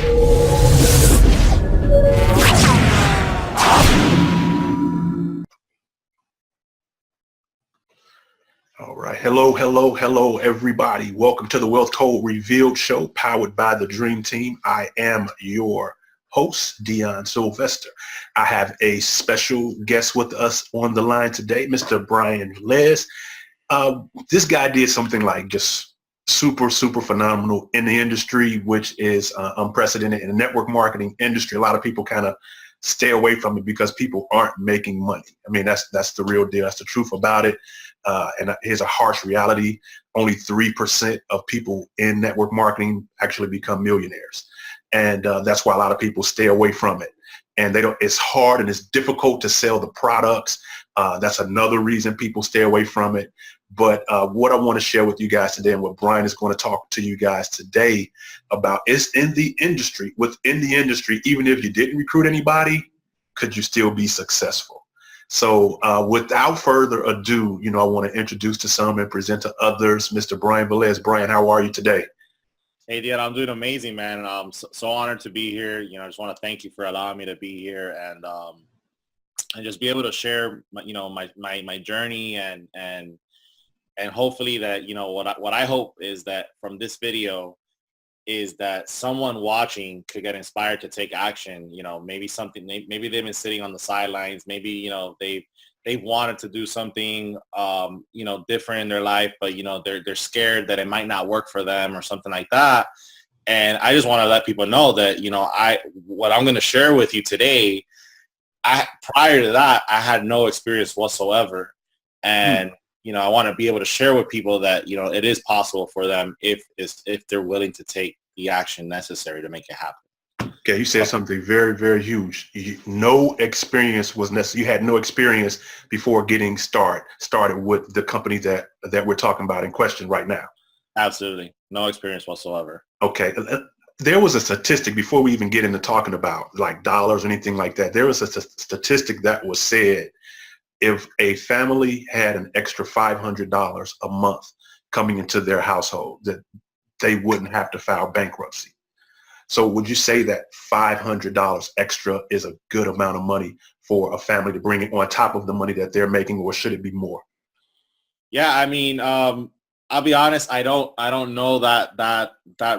All right. Hello, everybody. Welcome to the Wealth Code Revealed show, powered by the Dream Team. I am your host, Dion Sylvester. I have a special guest with us on the line today, Mr. Brian Velez. This guy did something like just super phenomenal in the industry, which is unprecedented in the network marketing industry. A lot of people kind of stay away from it because people aren't making money. I mean, that's the real deal. That's the truth about it. And here's a harsh reality. Only 3% of people in network marketing actually become millionaires. And that's why a lot of people stay away from it. And it's hard and it's difficult to sell the products. That's another reason people stay away from it. But what I want to share with you guys today and what Brian is going to talk to you guys today about is within the industry, even if you didn't recruit anybody, could you still be successful? So without further ado, I want to introduce to some and present to others, Mr. Brian Velez. Brian, how are you today? Hey, Dion, I'm doing amazing, man. And I'm so honored to be here. I just want to thank you for allowing me to be here and just be able to share, my journey and hopefully that, what I hope is that from this video is that someone watching could get inspired to take action. Maybe maybe they've been sitting on the sidelines. Maybe, they've wanted to do something, different in their life, but, they're scared that it might not work for them or something like that. And I just want to let people know that, what I'm going to share with you today, prior to that, I had no experience whatsoever. And, I want to be able to share with people that, it is possible for them if they're willing to take the action necessary to make it happen. Okay, you said something very, very huge. No experience was necessary. You had no experience before getting started with the company that we're talking about in question right now. Absolutely. No experience whatsoever. Okay. There was a statistic before we even get into talking about like dollars or anything like that. There was a statistic that was said if a family had an extra $500 a month coming into their household, that they wouldn't have to file bankruptcy. So would you say that $500 extra is a good amount of money for a family to bring it on top of the money that they're making, or should it be more? Yeah, I mean, I'll be honest, I don't know that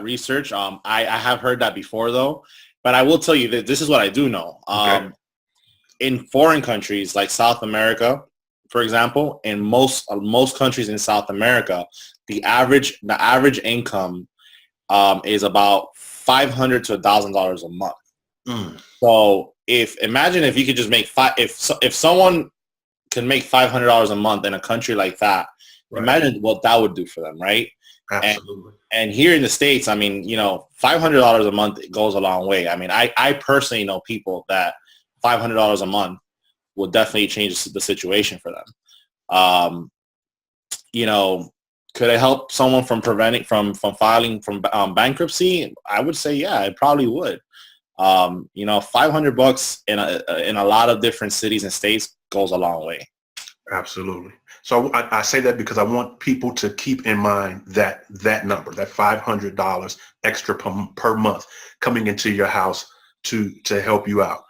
research. I have heard that before though, but I will tell you that this is what I do know. Okay. In foreign countries like South America, for example, in most countries in South America, the average income is about $500 to $1,000 a month. So imagine if you could just make if someone can make $500 a month in a country like that, right. Imagine what that would do for them, right? Absolutely. And here in the States, I mean, $500 a month goes a long way. I mean, I personally know people that $500 a month will definitely change the situation for them. Could it help someone from filing bankruptcy? I would say, yeah, it probably would. $500 in a lot of different cities and states goes a long way. Absolutely. So I say that because I want people to keep in mind that number, that $500 extra per month coming into your house to help you out.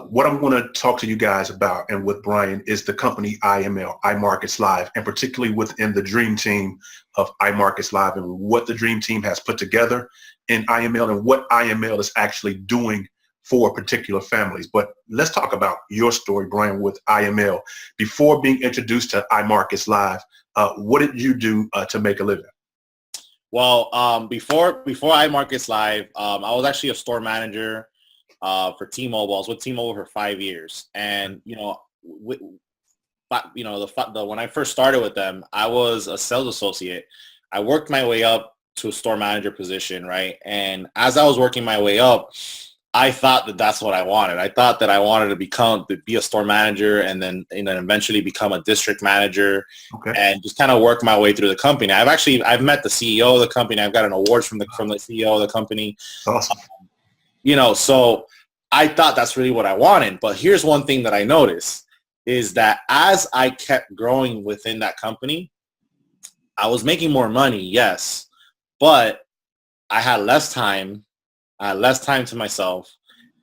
What I'm going to talk to you guys about and with Brian is the company iML, iMarketsLive, and particularly within the Dream Team of iMarketsLive and what the Dream Team has put together in iML and what iML is actually doing for particular families. But let's talk about your story, Brian, with iML. Before being introduced to iMarketsLive, what did you do to make a living? Well, before iMarketsLive, I was actually a store manager for T-Mobile. I was with T-Mobile for 5 years, and when I first started with them, I was a sales associate. I worked my way up to a store manager position, right? And as I was working my way up, I thought that that's what I wanted. I thought that I wanted to be a store manager and then eventually become a district manager, okay, and just kind of work my way through the company. I've met the CEO of the company. I've got an award from the CEO of the company. Awesome. So I thought that's really what I wanted. But here's one thing that I noticed is that as I kept growing within that company, I was making more money, yes, but I had less time. I had less time to myself.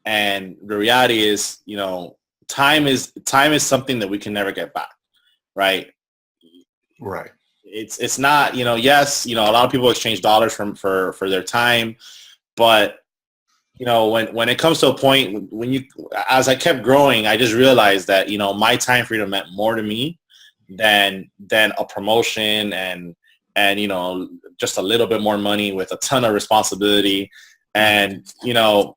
And the reality is, you know, time is something that we can never get back, right? Right. It's not, you know, yes, you know, a lot of people exchange dollars for their time, but you know, when it comes to a point when you, as I kept growing, I just realized that, you know, my time freedom meant more to me than a promotion and, you know, just a little bit more money with a ton of responsibility. And, you know,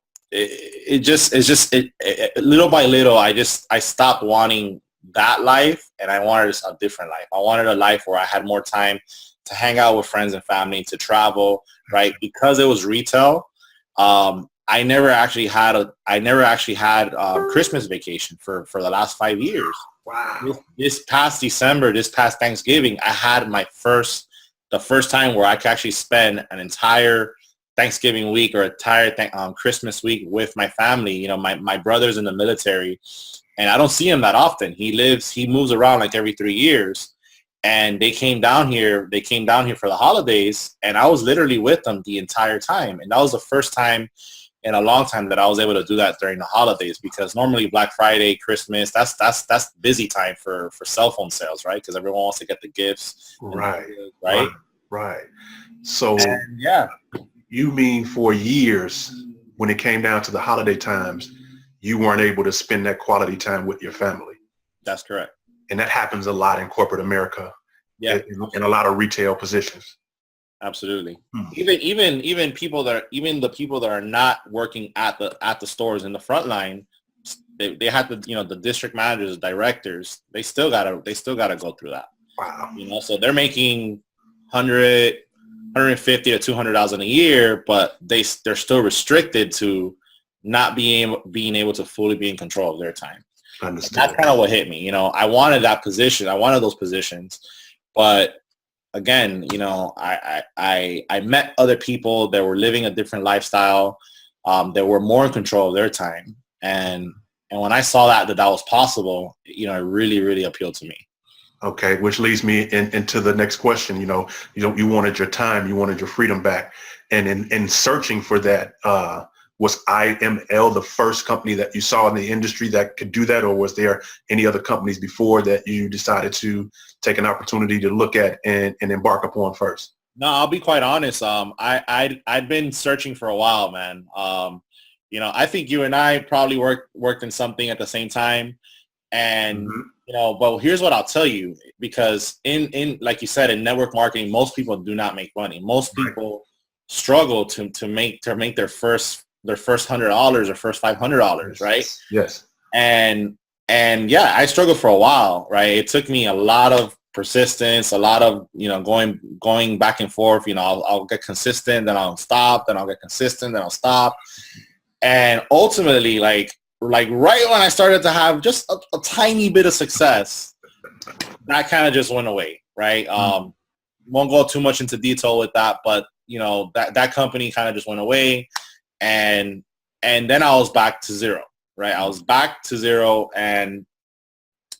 little by little, I stopped wanting that life, and I wanted a different life. I wanted a life where I had more time to hang out with friends and family, to travel, right? Because it was retail. I never actually had Christmas vacation for the last 5 years. Wow. This past December, this past Thanksgiving, I had the first time where I could actually spend an entire Thanksgiving week or entire Christmas week with my family. You know, my brother's in the military, and I don't see him that often. He moves around like every 3 years, and they came down here for the holidays, and I was literally with them the entire time. And that was the first time in a long time that I was able to do that during the holidays, because normally Black Friday, Christmas, that's busy time for cell phone sales, right? Because everyone wants to get the gifts. Right. Right. Right. So and, yeah. You mean for years, when it came down to the holiday times, you weren't able to spend that quality time with your family? That's correct. And that happens a lot in corporate America. Yeah. In a lot of retail positions. Absolutely. Even the people that are not working at the stores in the front line, they have to, you know, the district managers, directors, they still gotta go through that. Wow. You know, so they're making $150,000 to $200,000 a year, but they're still restricted to not being able to fully be in control of their time. Understood. That's kind of what hit me. You know, I wanted that position. I wanted those positions, but again, you know, I met other people that were living a different lifestyle, that were more in control of their time, and when I saw that was possible, you know, it really, really appealed to me. Okay, which leads me into the next question. You know, you wanted your time, you wanted your freedom back, and in searching for that, was iML the first company that you saw in the industry that could do that, or was there any other companies before that you decided to take an opportunity to look at and embark upon first? No, I'll be quite honest. I'd been searching for a while, man. You know, I think you and I probably worked in something at the same time, and you know, but here's what I'll tell you, because in like you said, in network marketing, most people do not make money. Most people struggle to make their first $100 or first $500, right? Yes. And yeah, I struggled for a while, right? It took me a lot of persistence, a lot of, you know, going back and forth. You know, I'll get consistent, then I'll stop, then I'll get consistent, then I'll stop. And ultimately, like right when I started to have just a tiny bit of success, that kind of just went away, right? Won't go too much into detail with that, but you know, that company kind of just went away, and then I was back to zero, right? I was back to zero, and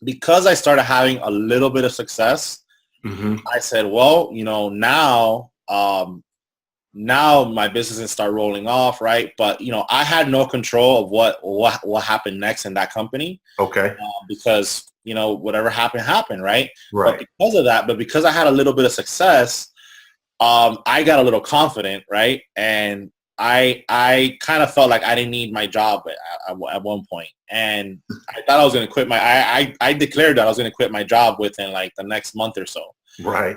because I started having a little bit of success, I said, well, you know, now my businesses start rolling off, right? But you know, I had no control of what happened next in that company. Okay. Because you know, whatever happened, right? Right. But because of that, because I had a little bit of success, I got a little confident, right? And I kind of felt like I didn't need my job at one point, and I thought I was going to quit I declared that I was going to quit my job within like the next month or so. Right.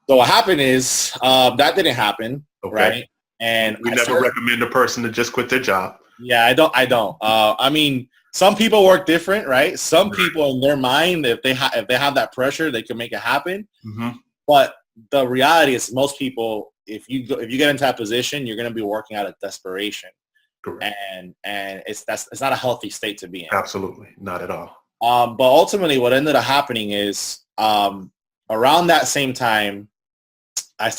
So what happened is that didn't happen. Okay. Right. And we never recommend a person to just quit their job. Yeah, I don't. I mean, some people work different, right? Some people in their mind, if they have that pressure, they can make it happen. But the reality is, most people, if you get into that position, you're going to be working out of desperation. Correct. And it's not a healthy state to be in. Absolutely, not at all. But ultimately, what ended up happening is around that same time, I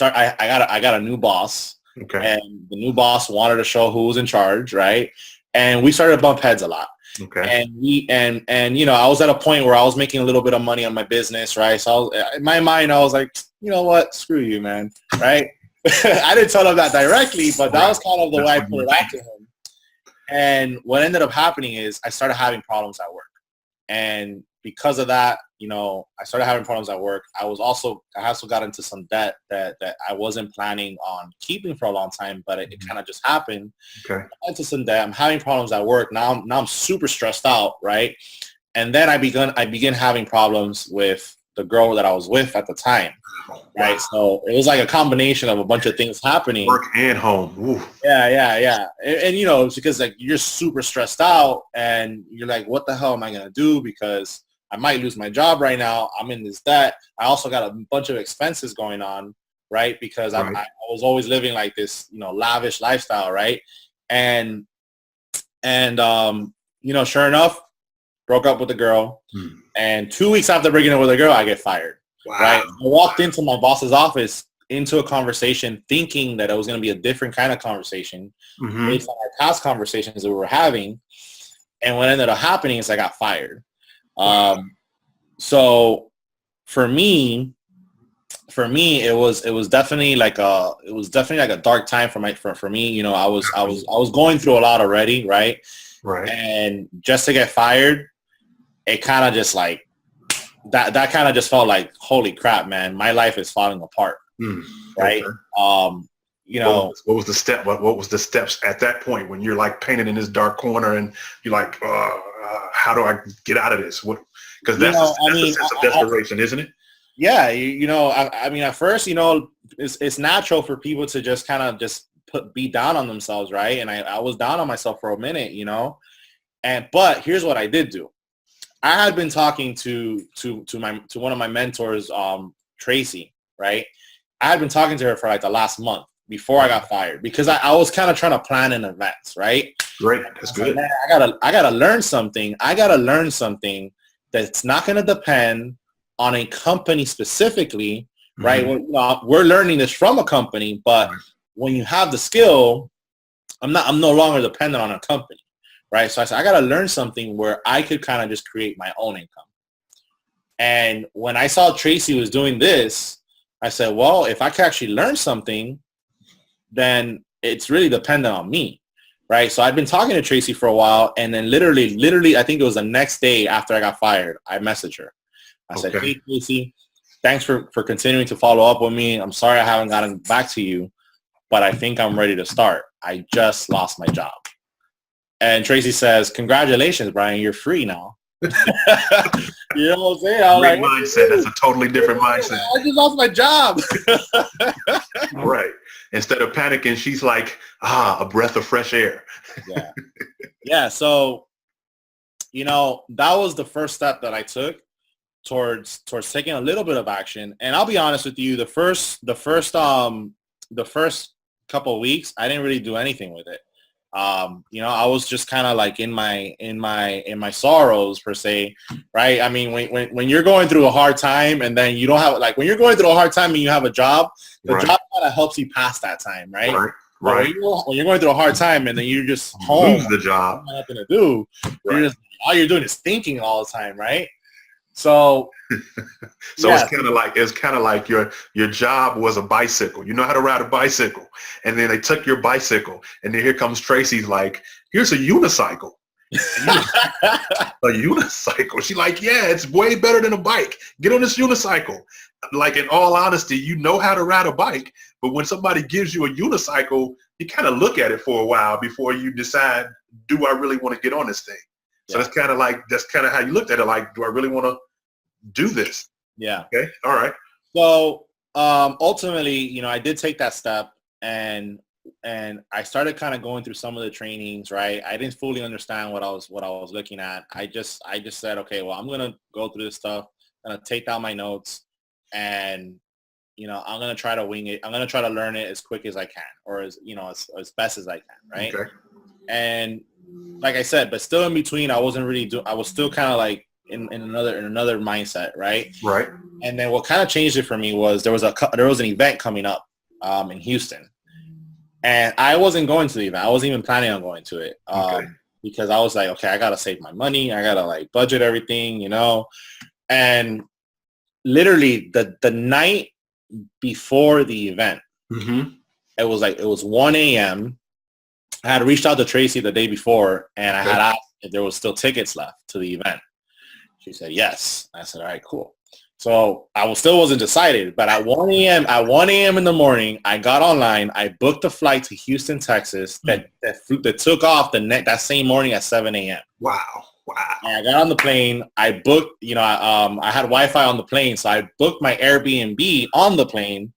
got a new boss. Okay. And the new boss wanted to show who was in charge, right? And we started to bump heads a lot. Okay. And you know, I was at a point where I was making a little bit of money on my business, right? So in my mind, I was like, you know what, screw you, man, right? I didn't tell him that directly, but that Right. was kind of the That's way I what you put were it out to thinking. him. And what ended up happening is I started having problems at work. And because of that, I started having problems at work. I also got into some debt that I wasn't planning on keeping for a long time, but it kind of just happened. Okay. I got into some debt. I'm having problems at work. Now I'm super stressed out, right? And then I began having problems with the girl that I was with at the time, right? Wow. So it was like a combination of a bunch of things happening. Work and home. Ooh. Yeah. And it's because like you're super stressed out and you're like, what the hell am I going to do? Because I might lose my job right now. I'm in this debt. I also got a bunch of expenses going on, right? Because Right. I was always living like this, lavish lifestyle, right? And sure enough, broke up with the girl. And 2 weeks after breaking up with the girl, I get fired. Wow. Right? I walked into my boss's office into a conversation thinking that it was going to be a different kind of conversation based on our past conversations that we were having. And what ended up happening is I got fired. So for me, it was definitely like a dark time for me. I was going through a lot already, right? Right. And just to get fired, it kind of just like that kind of just felt like, holy crap, man, my life is falling apart. Right. Okay. What was the step? What was the steps at that point when you're like painted in this dark corner and you're like, how do I get out of this? Because that's a sense of desperation, isn't it? Yeah. I mean, at first, it's natural for people to just kind of just be down on themselves. Right. And I was down on myself for a minute, but here's what I did do. I had been talking to one of my mentors, Tracy, right? I had been talking to her for like the last month before I got fired because I was kind of trying to plan in advance, right? Great, that's good. Like, man, I gotta learn something. I gotta learn something that's not going to depend on a company specifically, right? We're learning this from a company, but when you have the skill, I'm no longer dependent on a company. Right. So I said, I got to learn something where I could kind of just create my own income. And when I saw Tracy was doing this, I said, well, if I could actually learn something, then it's really dependent on me. Right. So I'd been talking to Tracy for a while. And then literally, I think it was the next day after I got fired, I messaged her. I said, hey, Tracy, thanks for continuing to follow up with me. I'm sorry I haven't gotten back to you, but I think I'm ready to start. I just lost my job. And Tracy says, congratulations, Brian, you're free now. You know what I'm saying? Great mindset. That's a totally different mindset. I just lost my job. Right. Instead of panicking, she's like, a breath of fresh air. Yeah. So, that was the first step that I took towards taking a little bit of action. And I'll be honest with you, the first couple of weeks, I didn't really do anything with it. I was just kind of like in my sorrows per se, right? I mean, when you're going through a hard time and then you don't have when you're going through a hard time and you have a job, the job kind of helps you pass that time, right? Right. When you're going through a hard time and then you're just home, lose the job, nothing to do. Right. All you're doing is thinking all the time, right? So, it's kind of like your job was a bicycle. You know how to ride a bicycle, and then they took your bicycle, and then here comes Tracy's like, here's a unicycle. A unicycle. She's like, yeah, it's way better than a bike. Get on this unicycle. Like, in all honesty, you know how to ride a bike, but when somebody gives you a unicycle, you kind of look at it for a while before you decide, do I really want to get on this thing? So that's kind of how you looked at it. Like, do I really want to do this? Yeah. Okay. All right. So ultimately, I did take that step, and I started kind of going through some of the trainings. Right. I didn't fully understand what I was looking at. I just said, okay, well, I'm gonna go through this stuff. I'm gonna take down my notes, and I'm gonna try to wing it. I'm gonna try to learn it as quick as I can, or as best as I can. Right. Okay. And like I said, but still in between, I wasn't really I was still kind of like in another mindset, right? Right. And then what kind of changed it for me was there was an event coming up in Houston, and I wasn't going to the event. I wasn't even planning on going to it because I was like, okay, I gotta save my money. I gotta budget everything, And literally the night before the event, Mm-hmm. It was 1 a.m. I had reached out to Tracy the day before, and I had asked if there was still tickets left to the event. She said yes. I said, all right, cool. So I still wasn't decided, but at 1 a.m. in the morning, I got online. I booked a flight to Houston, Texas that took off that same morning at 7 a.m. Wow. And I got on the plane. I booked, I had Wi-Fi on the plane, so I booked my Airbnb on the plane.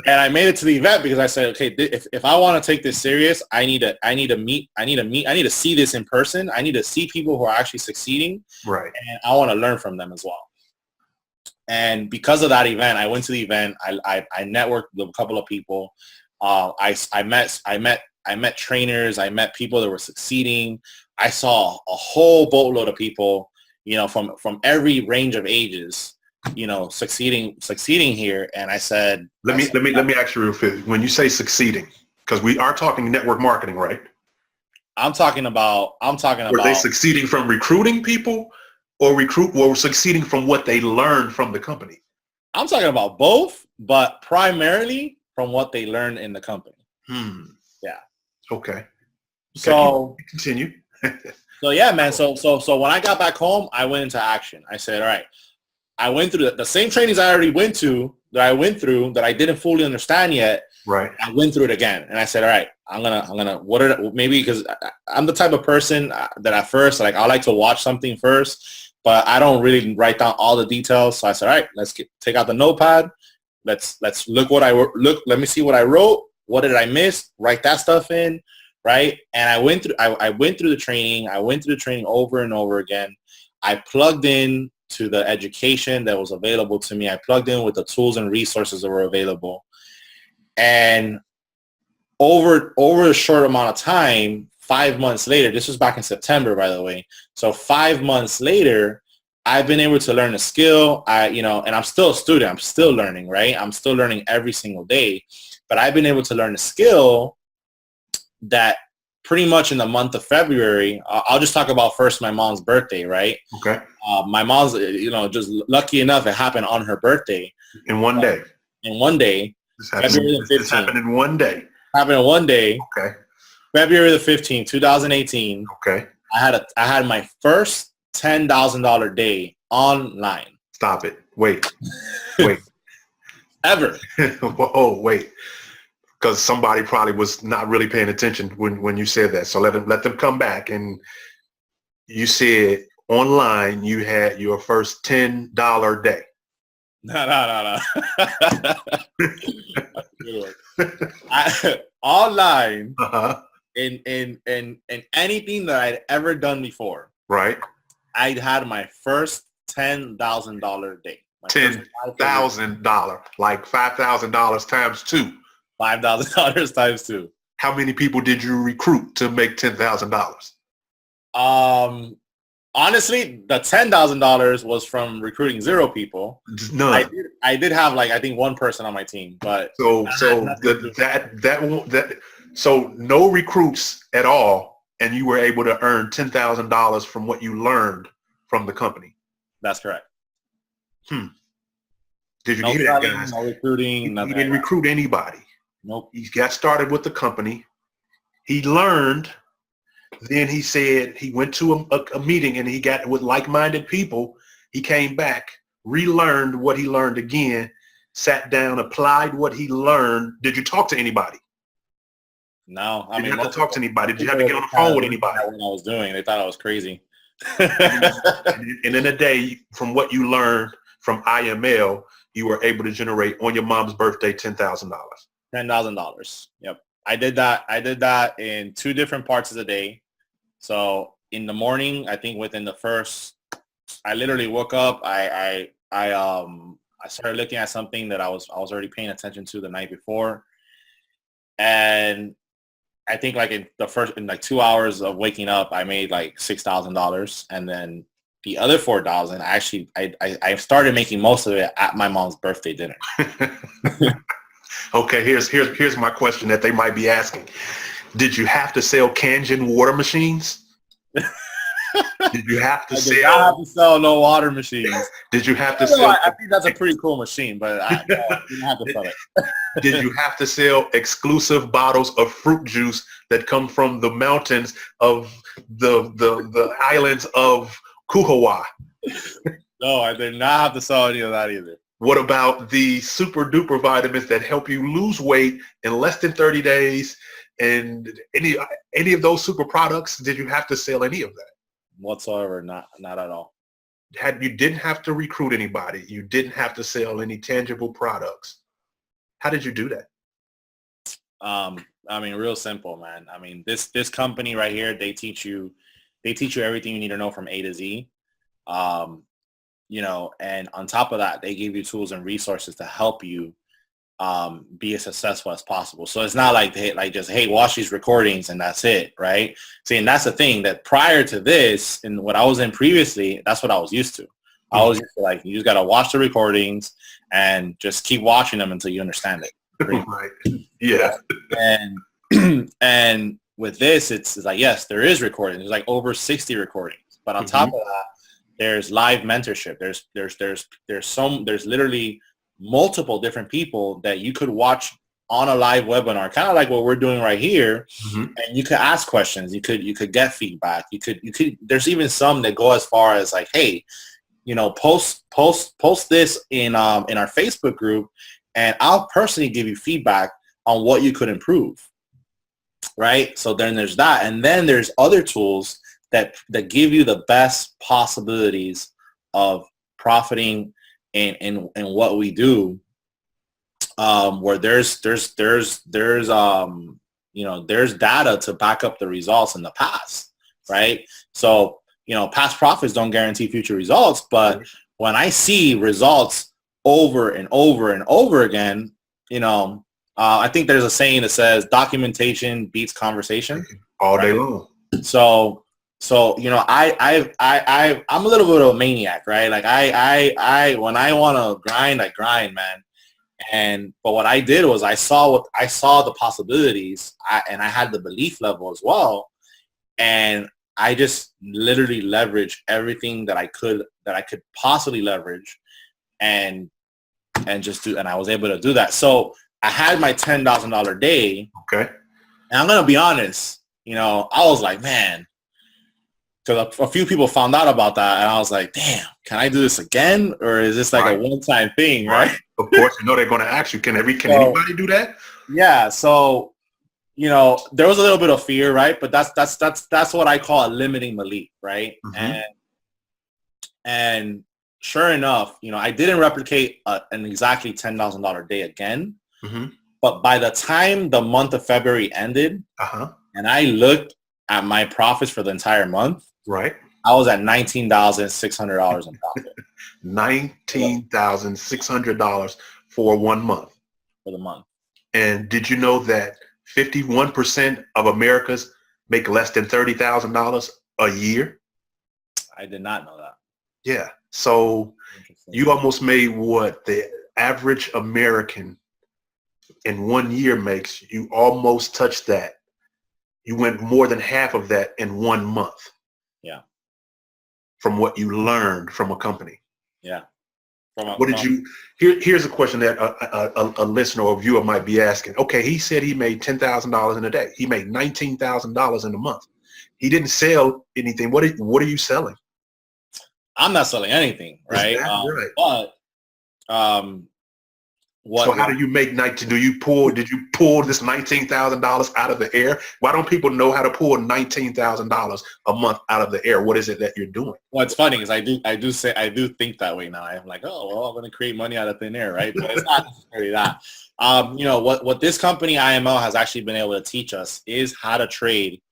And I made it to the event because I said, okay, if I want to take this serious, I need to see this in person. I need to see people who are actually succeeding. Right. And I want to learn from them as well. And because of that event, I went to the event. I networked with a couple of people. I met trainers. I met people that were succeeding. I saw a whole boatload of people, from every range of ages, succeeding here. And I said, let me ask you real quick. When you say succeeding, because we are talking network marketing, right? I'm talking about. Were they succeeding from recruiting people or succeeding from what they learned from the company? I'm talking about both, but primarily from what they learned in the company. Yeah. Okay. So continue. So yeah, man. So when I got back home, I went into action. I said, all right, I went through the same trainings I already went through that I didn't fully understand yet. Right. I went through it again, and I said, all right, I'm gonna maybe because I'm the type of person that at first, like, I like to watch something first, but I don't really write down all the details. So I said, all right, let's take out the notepad. Let's look what let me see what I wrote. What did I miss? Write that stuff in. Right. And I went through the training. I went through the training over and over again. I plugged in to the education that was available to me. I plugged in with the tools and resources that were available. And over a short amount of time, 5 months later, this was back in September, by the way. So 5 months later, I've been able to learn a skill. And I'm still a student. I'm still learning, right? I'm still learning every single day. But I've been able to learn a skill that pretty much in the month of February, I'll just talk about first my mom's birthday, right? Okay. My mom's, just lucky enough, it happened on her birthday. In one day. This happened in one day. Happened in one day. Okay. February the 15th, 2018. Okay. I had my first $10,000 day online. Stop it. Wait. Ever. Oh, wait. Because somebody probably was not really paying attention when you said that. So let them come back. And you said online you had your first $10 day. No. Online, in anything that I'd ever done before. Right. I'd had my first $10,000 day. $10,000, like $5,000 times two. $5,000 times two. How many people did you recruit to make $10,000? Honestly, the $10,000 was from recruiting 0 people. None. I did have, like, I think one person on my team, but so no recruits at all, and you were able to earn $10,000 from what you learned from the company. That's correct. Did you hear that, guys? No recruiting. He didn't recruit anybody. Nope. He got started with the company. He learned. Then he said he went to a meeting and he got with like-minded people. He came back, relearned what he learned again, sat down, applied what he learned. Did you talk to anybody? No. Did you have to talk to anybody? Did you have to get on the phone with anybody? What I was doing. They thought I was crazy. And in a day, from what you learned from iML, you were able to generate on your mom's birthday $10,000. $10,000. Yep. I did that in 2 different parts of the day. So in the morning, I think within the first, I literally woke up. I started looking at something that I was already paying attention to the night before, and I think in 2 hours of waking up, I made like $6,000, and then the other $4,000, actually, I started making most of it at my mom's birthday dinner. Okay, here's my question that they might be asking. Did you have to sell Kangen water machines? Did you have to I did not have sell? to sell no water machines. Did you have I, to don't know, sell? I think that's a pretty cool machine, but no, I didn't have to sell it. Did you have to sell exclusive bottles of fruit juice that come from the mountains of the islands of Kuhawa? No, I did not have to sell any of that either. What about the super duper vitamins that help you lose weight in less than 30 days? And any of those super products, did you have to sell any of that? Whatsoever, not at all. You didn't have to recruit anybody. You didn't have to sell any tangible products. How did you do that? I mean, real simple, man. I mean, this company right here, they teach you everything you need to know from A to Z. You know, and on top of that, they give you tools and resources to help you be as successful as possible. So it's not like just, hey, watch these recordings and that's it, right? See, and that's the thing, that prior to this and what I was in previously, that's what I was used to. I was used to, like, you just got to watch the recordings and just keep watching them until you understand it. Right. Yeah. And with this, it's like, yes, there is recording. There's like over 60 recordings, but on top of that, there's live mentorship. There's literally multiple different people that you could watch on a live webinar, kind of like what we're doing right here. And you could ask questions. You could get feedback. You could, there's even some that go as far as like, hey, you know, post this in our Facebook group, and I'll personally give you feedback on what you could improve. Right. So then there's that. And then there's other tools that give you the best possibilities of profiting in what we do, where there's you know, there's data to back up the results in the past, right? So, you know, past profits don't guarantee future results, but when I see results over and over and over again, you know, I think there's a saying that says documentation beats conversation all day long. So, you know, I'm a little bit of a maniac, right? Like I when I want to grind, I grind, man. But what I did was I saw the possibilities, and I had the belief level as well. And I just literally leveraged everything that I could possibly leverage and I was able to do that. So I had my $10,000 day. Okay. And I'm going to be honest, you know, I was like, man, because a few people found out about that, and I was like, damn, can I do this again? Or is this like a one-time thing, right? Of course, you know they're going to ask you, can anybody do that? Yeah. So, you know, there was a little bit of fear, right? But that's what I call a limiting belief, right? And sure enough, you know, I didn't replicate an exactly $10,000 day again. But by the time the month of February ended, and I looked at my profits for the entire month, right, I was at $19,600 in profit. $19,600 for 1 month. For the month. And did you know that 51% of Americans make less than $30,000 a year? I did not know that. Yeah. So you almost made what the average American in 1 year makes. You almost touched that. You went more than half of that in 1 month. Yeah. From what you learned from a company. Yeah. Here's a question that a listener or viewer might be asking. Okay, he said he made $10,000 in a day. He made $19,000 in a month. He didn't sell anything. What are you selling? I'm not selling anything, right? Right. But so how do you make did you pull this $19,000 out of the air? Why don't people know how to pull $19,000 a month out of the air? What is it that you're doing? Well, it's funny because I do think that way now. I'm like, oh, well, I'm going to create money out of thin air, right? But it's not necessarily that. You know, what this company iML has actually been able to teach us is how to trade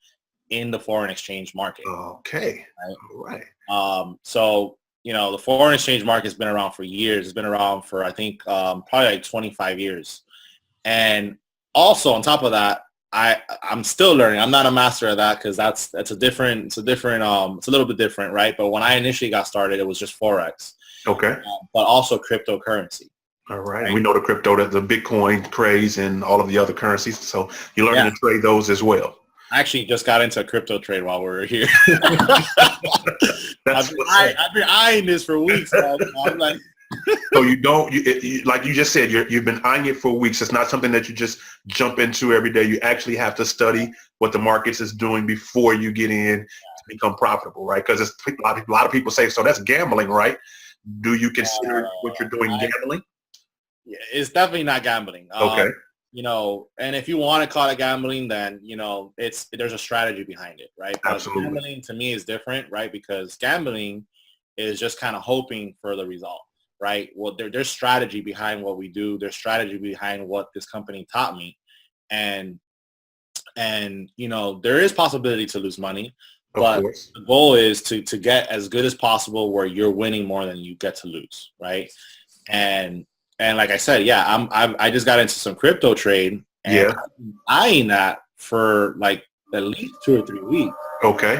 in the foreign exchange market. Okay. Right? All right. So, you know, the foreign exchange market has been around for years. It's been around for, I think, probably like 25 years. And also on top of that, I'm still learning. I'm not a master of that because it's a little bit different, right? But when I initially got started, it was just Forex. Okay. But also cryptocurrency. All right. We know the Bitcoin craze and all of the other currencies. So you're learning to trade those as well. I actually just got into a crypto trade while we were here. That's I've been eyeing this for weeks. I'm like, so like you just said, you've been eyeing it for weeks. It's not something that you just jump into every day. You actually have to study what the markets is doing before you get in to become profitable, right? Because a lot of people say, so that's gambling, right? Do you consider what you're doing gambling? it's definitely not gambling. Okay. And if you want to call it gambling, then, there's a strategy behind it, right? But Absolutely. gambling to me is different, right? Because gambling is just kind of hoping for the result, right? Well, there's strategy behind what we do. There's strategy behind what this company taught me. And there is possibility to lose money, but the goal is to get as good as possible where you're winning more than you get to lose, right? And like I said, I just got into some crypto trade, and I've been eyeing that for like at least 2 or 3 weeks. Okay.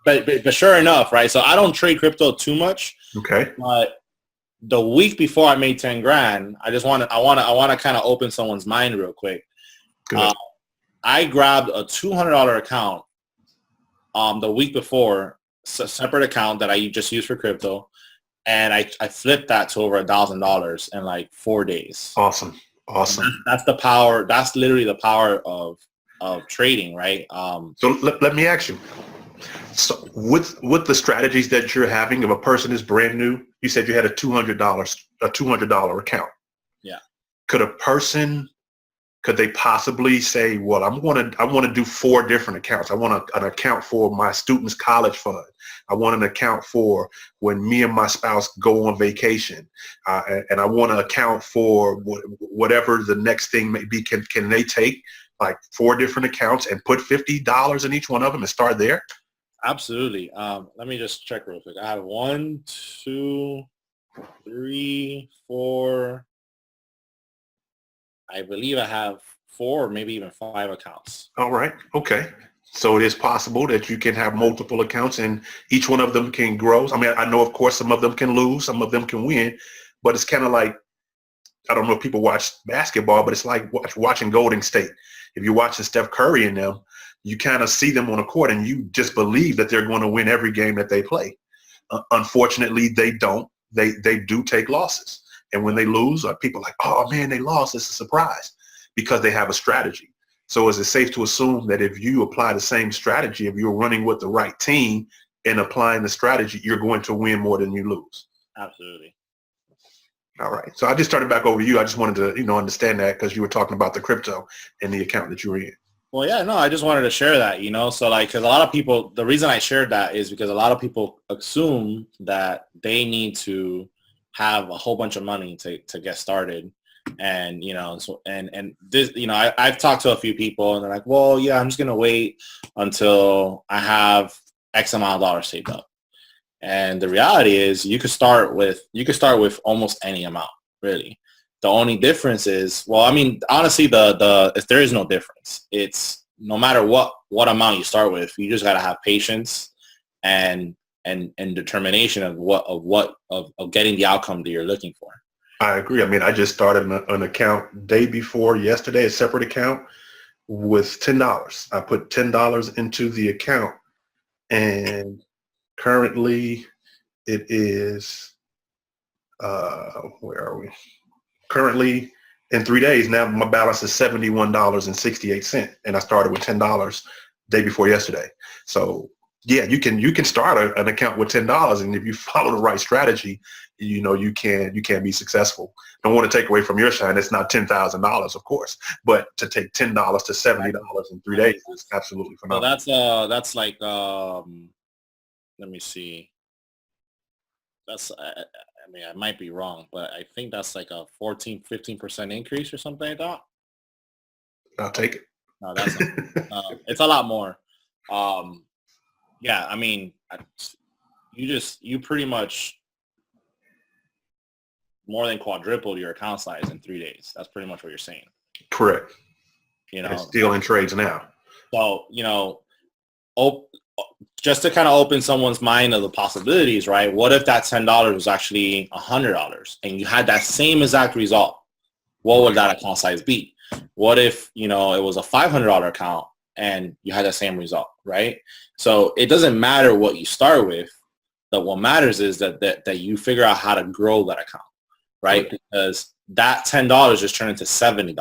But sure enough, right? So I don't trade crypto too much. Okay. But the week before I made 10 grand, I want to kind of open someone's mind real quick. Good. I grabbed a $200 account the week before, a separate account that I just used for crypto. And I flipped that to over $1,000 in like 4 days. Awesome. That's the power. That's literally the power of trading, right? So let me ask you. So with the strategies that you're having, if a person is brand new, you said you had a $200 account. Yeah. Could they possibly say, well, I want to do 4 different accounts. I want an account for my students' college fund. I want an account for when me and my spouse go on vacation. And I want to account for whatever the next thing may be. Can they take like 4 different accounts and put $50 in each one of them and start there? Absolutely. Let me just check real quick. I have 1, 2, 3, 4. I believe I have 4 or maybe even 5 accounts. All right. Okay. So it is possible that you can have multiple accounts and each one of them can grow. I mean, I know, of course, some of them can lose, some of them can win, but it's kind of like, I don't know if people watch basketball, but it's like watching Golden State. If you're watching Steph Curry and them, you kind of see them on a court and you just believe that they're going to win every game that they play. Unfortunately, they don't. They do take losses. And when they lose, people are like, oh, man, they lost. It's a surprise because they have a strategy. So is it safe to assume that if you apply the same strategy, if you're running with the right team and applying the strategy, you're going to win more than you lose? Absolutely. All right. So I just started back over you. I just wanted to, understand that because you were talking about the crypto and the account that you were in. Well, yeah, no, I just wanted to share that, so like, because a lot of people, the reason I shared that is because a lot of people assume that they need to have a whole bunch of money to get started. And, and this, I've talked to a few people and they're like, well, yeah, I'm just going to wait until I have X amount of dollars saved up. And the reality is you could start with almost any amount, really. The only difference is, well, I mean, honestly, if there is no difference, it's no matter what amount you start with, you just got to have patience and determination of getting the outcome that you're looking for. I agree. I mean, I just started an account day before yesterday, a separate account with $10. I put $10 into the account and currently it is, where are we? Currently in 3 days, now my balance is $71.68. And I started with $10 day before yesterday. So yeah, you can start an account with $10, and if you follow the right strategy, you can be successful. Don't want to take away from your shine. It's not $10,000, of course, but to take $10 to $70 in 3 days is absolutely phenomenal. So that's like let me see. That's I mean, I might be wrong, but I think that's like a 15% increase or something like that. I'll take it. No, that's not, it's a lot more. Yeah, I mean, you pretty much more than quadrupled your account size in 3 days. That's pretty much what you're saying. Correct. It's still in trades now. So, just to kind of open someone's mind of the possibilities, right? What if that $10 was actually $100 and you had that same exact result? What would that account size be? What if, you know, it was a $500 account and you had the same result, right? So it doesn't matter what you start with. But what matters is that you figure out how to grow that account, right? Because that $10 just turned into $70,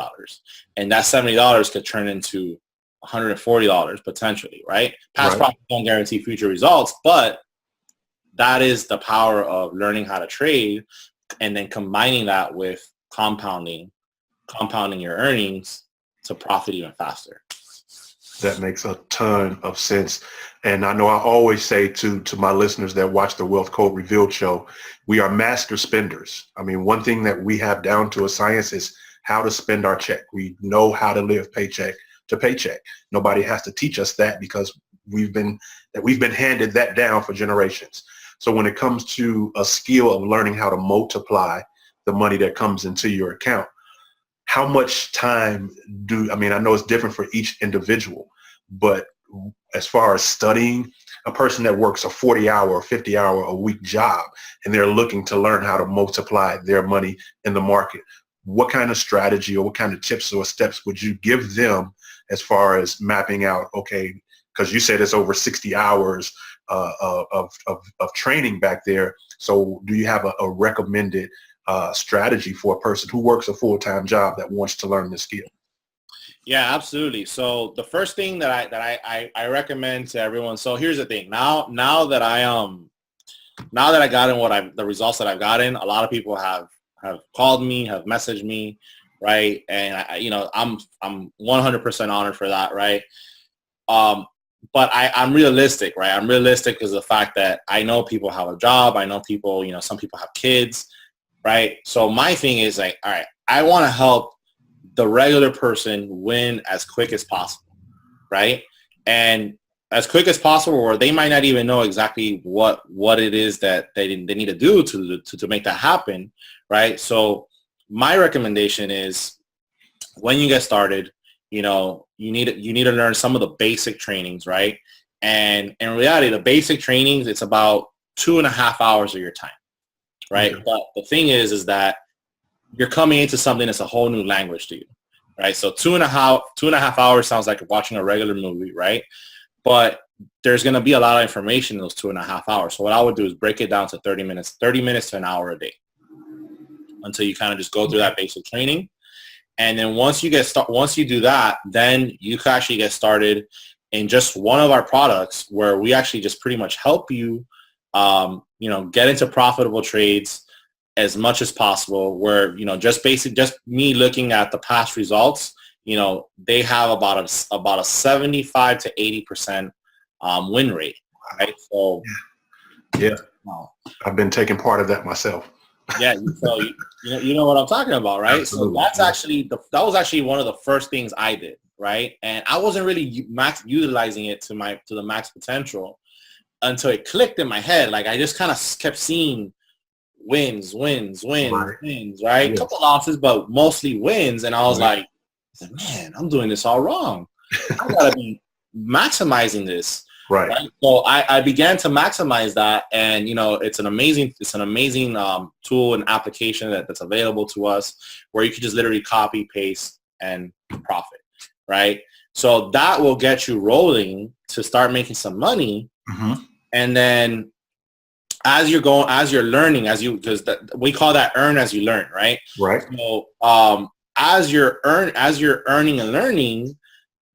and that $70 could turn into $140 potentially, right? Past profits don't guarantee future results, but that is the power of learning how to trade and then combining that with compounding your earnings to profit even faster. That makes a ton of sense. And I know I always say to my listeners that watch the Wealth Code Revealed show, we are master spenders. I mean, one thing that we have down to a science is how to spend our check. We know how to live paycheck to paycheck. Nobody has to teach us that because we've been handed that down for generations. So when it comes to a skill of learning how to multiply the money that comes into your account, how much time I know it's different for each individual, but as far as studying, a person that works a 40-hour or 50-hour a week job and they're looking to learn how to multiply their money in the market, what kind of strategy or what kind of tips or steps would you give them as far as mapping out, okay, because you said it's over 60 hours of training back there. So do you have a recommended strategy for a person who works a full-time job that wants to learn this skill? Yeah, absolutely. So the first thing that I recommend to everyone. So here's the thing. Now that I got in the results that I've gotten, a lot of people have called me, have messaged me, right? And I'm 100% honored for that, right? But I'm realistic, right? I'm realistic because of the fact that I know people have a job. I know people, some people have kids, right? So my thing is like, all right, I want to help the regular person win as quick as possible, right? And as quick as possible, or they might not even know exactly what it is that they need to do to make that happen, right? So my recommendation is when you get started, you need to learn some of the basic trainings, right? And in reality, the basic trainings, it's about 2.5 hours of your time, right? Okay. But the thing is that you're coming into something that's a whole new language to you, right? So 2.5 hours sounds like watching a regular movie, right? But there's going to be a lot of information in those 2.5 hours. So what I would do is break it down to 30 minutes to an hour a day until you kind of just go through that basic training. And then once you do that, then you can actually get started in just one of our products where we actually just pretty much help you, get into profitable trades as much as possible, where, just me looking at the past results, they have about a 75 to 80% win rate, right? So yeah. I've been taking part of that myself. Yeah, so you know what I'm talking about, right? Absolutely. So that's that was actually one of the first things I did, right? And I wasn't really utilizing it to the max potential until it clicked in my head. Like I just kind of kept seeing wins, right? Yes. A couple losses, but mostly wins. And I was like, man, I'm doing this all wrong. I gotta be maximizing this. Right. So I began to maximize that, and it's an amazing tool and application that's available to us, where you can just literally copy, paste, and profit. Right. So that will get you rolling to start making some money, and then as you're learning, because we call that earn as you learn, right? Right. So as you're earning and learning,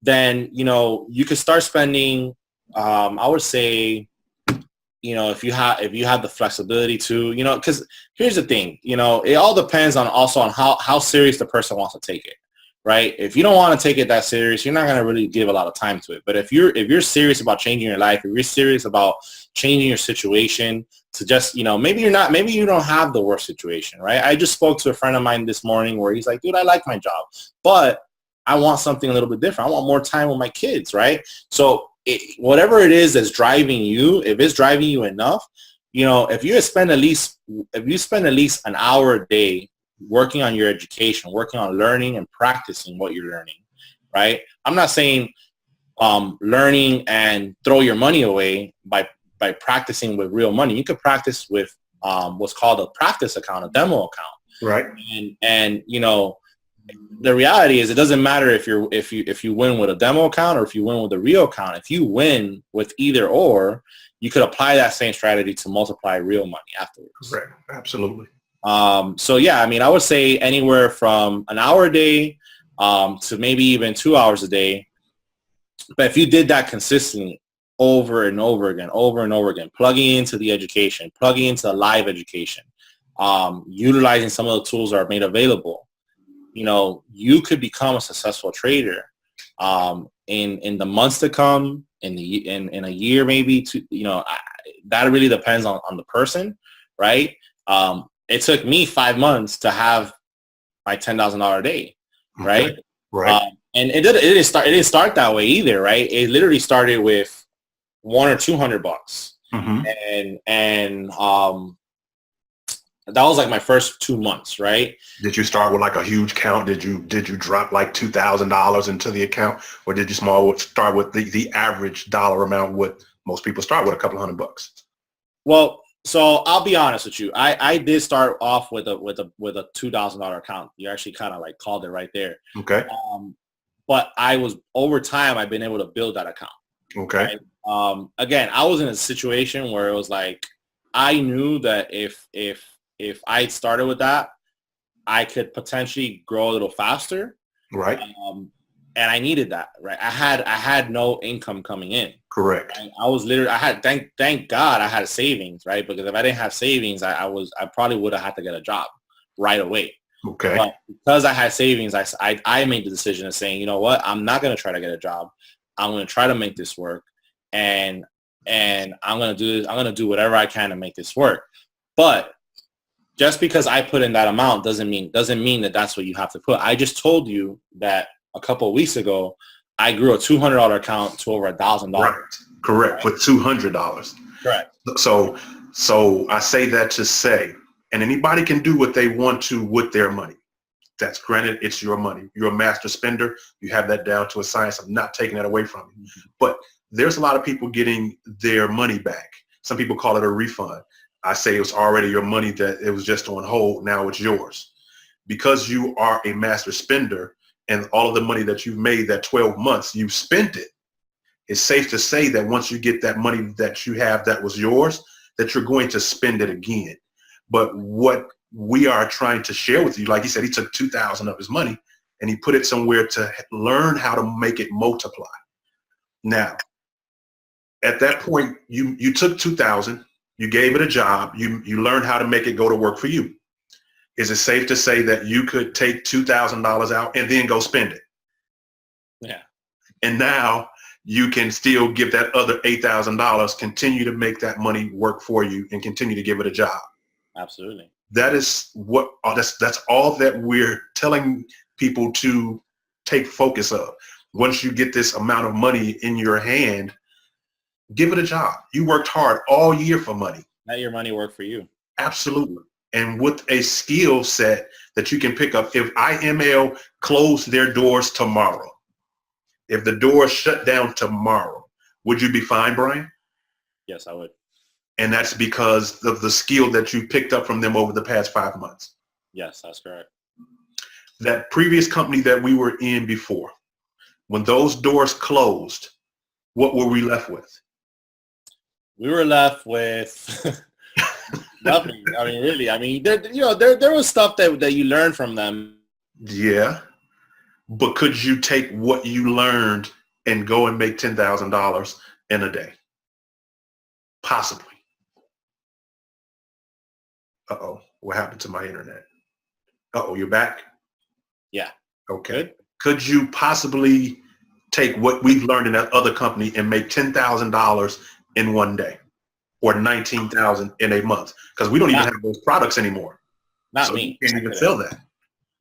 then you can start spending. I would say, if you have the flexibility to, because here's the thing, it all depends on how serious the person wants to take it, right? If you don't want to take it that serious, you're not going to really give a lot of time to it. But if you're serious about changing your life, if you're serious about changing your situation to just, maybe you don't have the worst situation, right? I just spoke to a friend of mine this morning where he's like, dude, I like my job, but I want something a little bit different. I want more time with my kids, right? So whatever it is that's driving you, if it's driving you enough, if you spend at least an hour a day working on your education, working on learning and practicing what you're learning, right? I'm not saying learning and throw your money away by practicing with real money. You could practice with what's called a practice account, a demo account, right? And the reality is it doesn't matter if you win with a demo account or if you win with a real account. If you win with either or, you could apply that same strategy to multiply real money afterwards. Correct. Absolutely. So yeah, I mean, I would say anywhere from an hour a day to maybe even 2 hours a day. But if you did that consistently over and over again, plugging into the education, plugging into live education, utilizing some of the tools that are made available, you know, you could become a successful trader in the months to come, in a year maybe. That really depends on the person, right? It took me 5 months to have my $10,000 a day, right? Okay. Right. And it didn't start that way either, right? It literally started with $100 or $200, and that was like my first 2 months, right? Did you start with like a huge count? Did you drop like $2,000 into the account, or did you start with the average dollar amount? What most people start with, a couple $100. Well, so I'll be honest with you. I did start off with a $2,000 account. You actually kind of like called it right there. Okay. But over time I've been able to build that account. Okay. Right? Again, I was in a situation where it was like I knew that if I started with that, I could potentially grow a little faster. Right. And I needed that, right? I had no income coming in. Correct. Right? I was literally, thank God I had savings, right? Because if I didn't have savings, I probably would have had to get a job right away. Okay. But because I had savings, I made the decision of saying, you know what, I'm not going to try to get a job. I'm going to try to make this work. And I'm going to do this. I'm going to do whatever I can to make this work. But just because I put in that amount doesn't mean that that's what you have to put. I just told you that a couple of weeks ago, I grew a $200 account to over $1,000. Right. Correct. Right. With $200. Correct. So I say that to say, and anybody can do what they want to with their money. That's granted, it's your money. You're a master spender. You have that down to a science. I'm not taking that away from you. But there's a lot of people getting their money back. Some people call it a refund. I say it was already your money, that it was just on hold. Now it's yours. Because you are a master spender and all of the money that you've made that 12 months, you've spent it. It's safe to say that once you get that money that you have that was yours, that you're going to spend it again. But what we are trying to share with you, like he said, he took $2,000 of his money and he put it somewhere to learn how to make it multiply. Now, at that point, you took $2,000, you gave it a job, you learned how to make it go to work for you. Is it safe to say that you could take $2,000 out and then go spend it? Yeah. And now you can still give that other $8,000, continue to make that money work for you and continue to give it a job. Absolutely. That is what, that's all that we're telling people to take focus of. Once you get this amount of money in your hand, give it a job. You worked hard all year for money. Let your money work for you. Absolutely. And with a skill set that you can pick up. If iML closed their doors tomorrow, if the doors shut down tomorrow, would you be fine, Brian? Yes, I would. And that's because of the skill that you picked up from them over the past 5 months. Yes, that's correct. That previous company that we were in before, when those doors closed, what were we left with? We were left with nothing. I mean, really. I mean, there was stuff that you learned from them. Yeah. But could you take what you learned and go and make $10,000 in a day? Possibly. Uh-oh, what happened to my internet? Uh-oh, you're back? Yeah. Okay. Good. Could you possibly take what we've learned in that other company and make $10,000 in one day or $19,000 in a month? Because we don't even have those products anymore. Not me. You can't even sell that.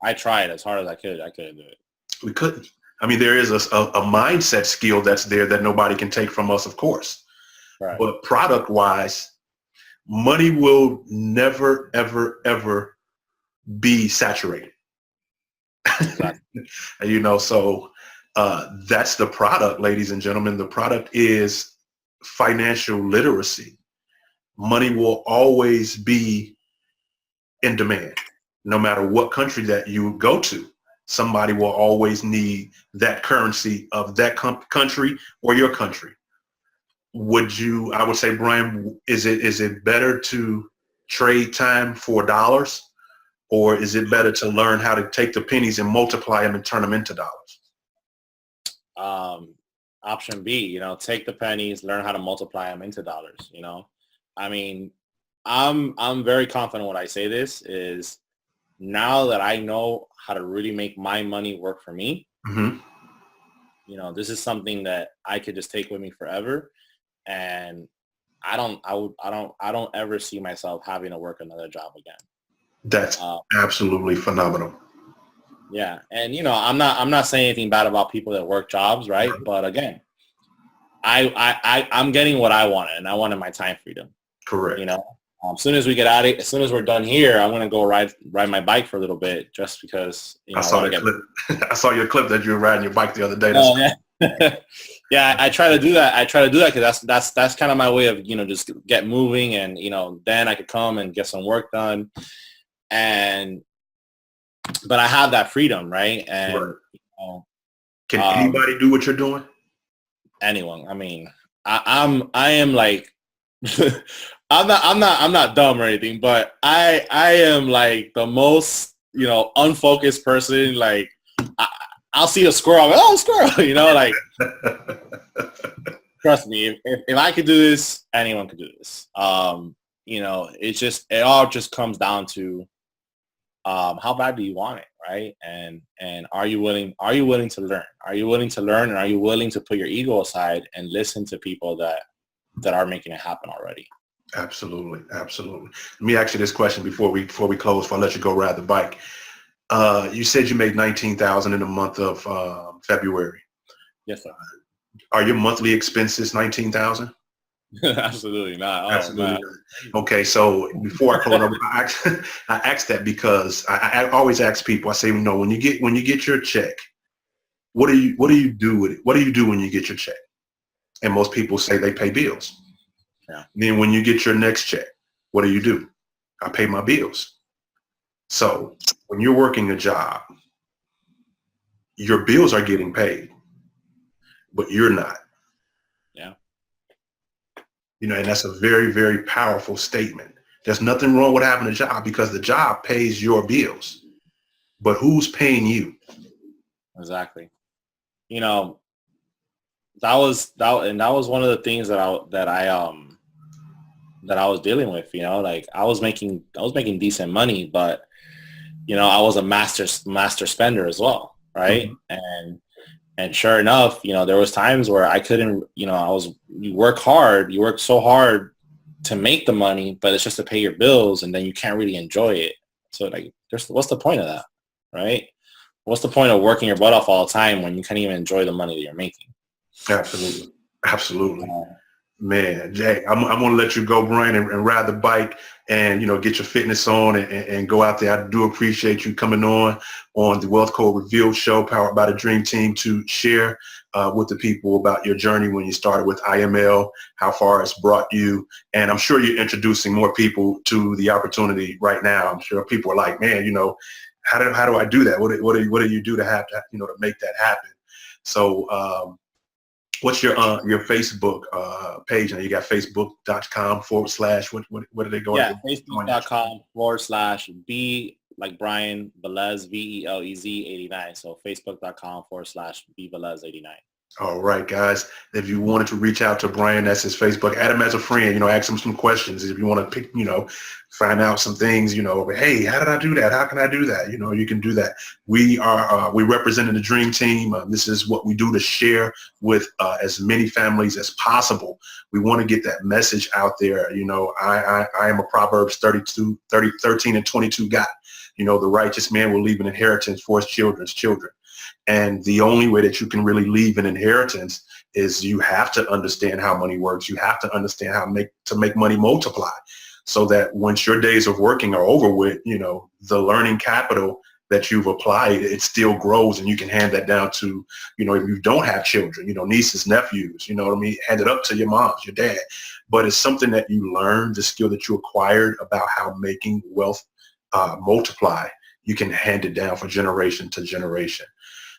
I tried as hard as I could. I couldn't do it. We couldn't. I mean, there is a mindset skill that's there that nobody can take from us, of course. Right. But product-wise, money will never, ever, ever be saturated. Exactly. So that's the product, ladies and gentlemen. The product is financial literacy. Money will always be in demand, no matter what country that you go to. somebody will always need that currency of that country or your country. I would say, Brian, is it better to trade time for dollars, or is it better to learn how to take the pennies and multiply them and turn them into dollars? Option B, take the pennies, learn how to multiply them into dollars. I mean, I'm very confident when I say this is now that I know how to really make my money work for me. Mm-hmm. This is something that I could just take with me forever. And I don't ever see myself having to work another job again. That's absolutely phenomenal. Yeah. And, I'm not saying anything bad about people that work jobs, right? But again, I'm getting what I wanted, and I wanted my time freedom. Correct. As soon as we get out of it, as soon as we're done here, I'm going to go ride my bike for a little bit just because, I saw your clip. I saw your clip that you were riding your bike the other day. Yeah. Yeah, I try to do that. Because that's kind of my way of, just get moving, and, then I could come and get some work done. But I have that freedom, right? And can anybody do what you're doing? Anyone. I mean, I am like, I'm not dumb or anything, but I am like the most, unfocused person. Like, I'll see a squirrel, I'm like, oh, squirrel, like, trust me, if I could do this, anyone could do this. It all just comes down to how bad do you want it, right? And are you willing to learn? Are you willing to learn, and are you willing to put your ego aside and listen to people that are making it happen already? Absolutely. Let me ask you this question before we close, before I let you go ride the bike. You said you made $19,000 in the month of February. Yes, sir. Are your monthly expenses $19,000? Absolutely not. Absolutely not. Okay, so before I close, I asked that because I always ask people. I say, when you get your check, what do you do with it? What do you do when you get your check? And most people say they pay bills. Yeah. Then when you get your next check, what do? I pay my bills. So when you're working a job, your bills are getting paid, but you're not. Yeah. And that's a very, very powerful statement. There's nothing wrong with having a job because the job pays your bills, but who's paying you? Exactly. That was one of the things that I was dealing with, like I was making decent money, but I was a master spender as well, right? Mm-hmm. And sure enough, there was times where I couldn't, you work so hard to make the money, but it's just to pay your bills, and then you can't really enjoy it. So like, what's the point of that, right? What's the point of working your butt off all the time when you can't even enjoy the money that you're making? Absolutely. Man, Jay, I'm going to let you go, Brian, and ride the bike and, get your fitness on and go out there. I do appreciate you coming on the Wealth Code Revealed show powered by the Dream Team to share with the people about your journey when you started with iML, how far it's brought you. And I'm sure you're introducing more people to the opportunity right now. I'm sure people are like, man, how do I do that? What do you do to have to, to make that happen? So, what's your Facebook page? Now you got facebook.com/ what do they go? Yeah, facebook.com/ B like Brian Velez, VELEZ 89. So facebook.com/ B Velez 89. All right, guys. If you wanted to reach out to Brian, that's his Facebook. Add him as a friend. Ask him some questions. If you want to pick, find out some things. Hey, how did I do that? How can I do that? You can do that. We representing the Dream Team. This is what we do to share with as many families as possible. We want to get that message out there. I am a Proverbs 13 and 22 guy. The righteous man will leave an inheritance for his children's children. And the only way that you can really leave an inheritance is you have to understand how money works. You have to understand how to make money multiply, so that once your days of working are over with, the learning capital that you've applied, it still grows, and you can hand that down to, if you don't have children, nieces, nephews, hand it up to your moms, your dad. But it's something that you learn, the skill that you acquired about how making wealth multiply. you can hand it down for generation to generation.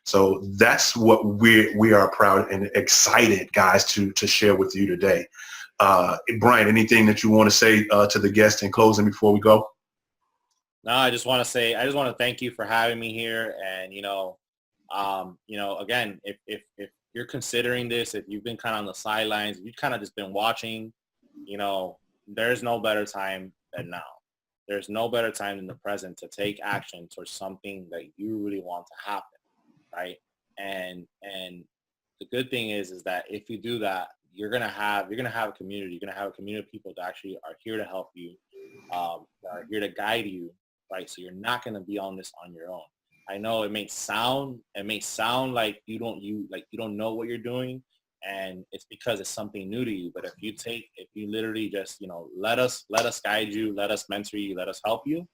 So that's what we are proud and excited, guys, to share with you today. Brian, anything that you want to say to the guests in closing before we go? No, I just want to thank you for having me here. And, again, if you're considering this, if you've been kind of on the sidelines, if you've kind of just been watching, there's no better time than now. There's no better time than the present to take action towards something that you really want to happen, right? And the good thing is that if you do that, you're gonna have a community. You're gonna have a community of people that actually are here to help you, that are here to guide you, right? So you're not gonna be on this on your own. I know it may sound like you don't know what you're doing, and it's because it's something new to you. But if you literally just let us guide you, let us mentor you, let us help you,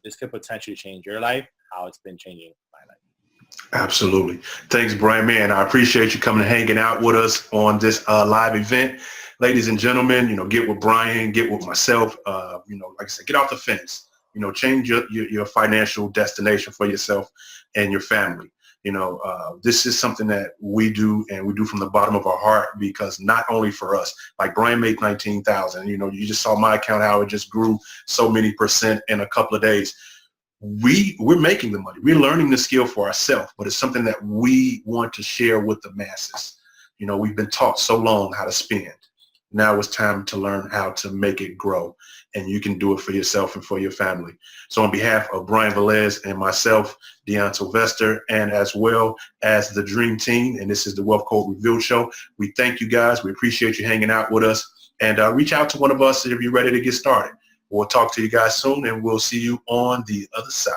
this could potentially change your life, how it's been changing my life. Absolutely. Thanks, Brian. Man, I appreciate you coming and hanging out with us on this live event. Ladies and gentlemen, get with Brian, get with myself, like I said, get off the fence, change your financial destination for yourself and your family. This is something that we do, and we do from the bottom of our heart, because not only for us, like Brian made 19,000, you just saw my account, how it just grew so many % in a couple of days. We're making the money. We're learning the skill for ourselves, but it's something that we want to share with the masses. We've been taught so long how to spend. Now it's time to learn how to make it grow, and you can do it for yourself and for your family. So on behalf of Brian Velez and myself, Dion, Sylvester, and as well as the Dream Team, and this is the Wealth Code Revealed Show, we thank you guys. We appreciate you hanging out with us, and reach out to one of us if you're ready to get started. We'll talk to you guys soon, and we'll see you on the other side.